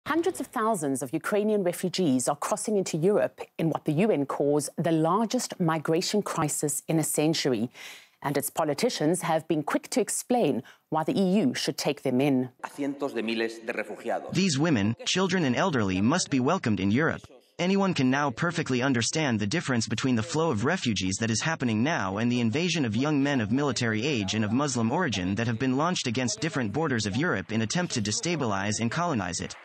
Hundreds of thousands of Ukrainian refugees are crossing into Europe in what the UN calls the largest migration crisis in a century. And its politicians have been quick to explain why the EU should take them in. These women, children and elderly must be welcomed in Europe. Anyone can now perfectly understand the difference between the flow of refugees that is happening now and the invasion of young men of military age and of Muslim origin that have been launched against different borders of Europe in attempt to destabilize and colonize it.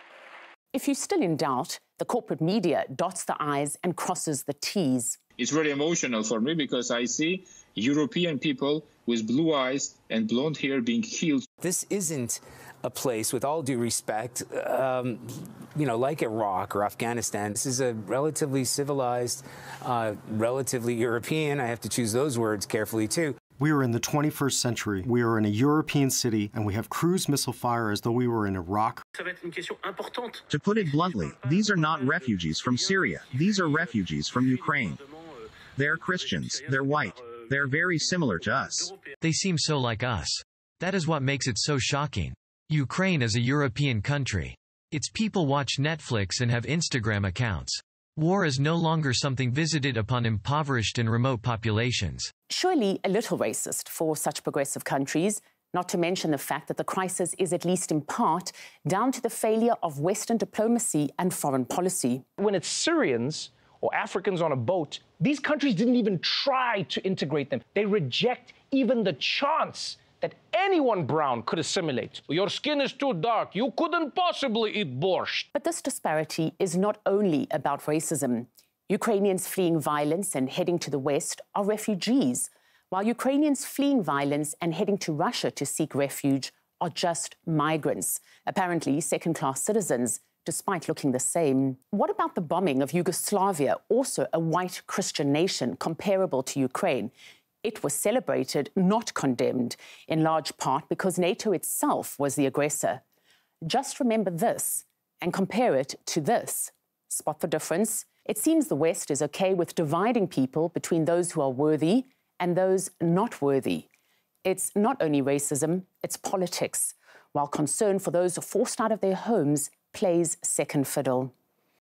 If you're still in doubt, the corporate media dots the I's and crosses the T's. It's very emotional for me because I see European people with blue eyes and blonde hair being killed. This isn't a place, with all due respect, like Iraq or Afghanistan. This is a relatively civilized, relatively European, I have to choose those words carefully too. We are in the 21st century. We are in a European city, and we have cruise missile fire as though we were in Iraq. To put it bluntly, these are not refugees from Syria. These are refugees from Ukraine. They're Christians. They're white. They're very similar to us. They seem so like us. That is what makes it so shocking. Ukraine is a European country. Its people watch Netflix and have Instagram accounts. War is no longer something visited upon impoverished and remote populations. Surely a little racist for such progressive countries, not to mention the fact that the crisis is at least in part down to the failure of Western diplomacy and foreign policy. When it's Syrians or Africans on a boat, these countries didn't even try to integrate them. They reject even the chance that anyone brown could assimilate. Your skin is too dark. You couldn't possibly eat borscht. But this disparity is not only about racism. Ukrainians fleeing violence and heading to the West are refugees, while Ukrainians fleeing violence and heading to Russia to seek refuge are just migrants, apparently second-class citizens, despite looking the same. What about the bombing of Yugoslavia, also a white Christian nation comparable to Ukraine? It was celebrated, not condemned, in large part because NATO itself was the aggressor. Just remember this and compare it to this. Spot the difference? It seems the West is okay with dividing people between those who are worthy and those not worthy. It's not only racism, it's politics, while concern for those forced out of their homes plays second fiddle.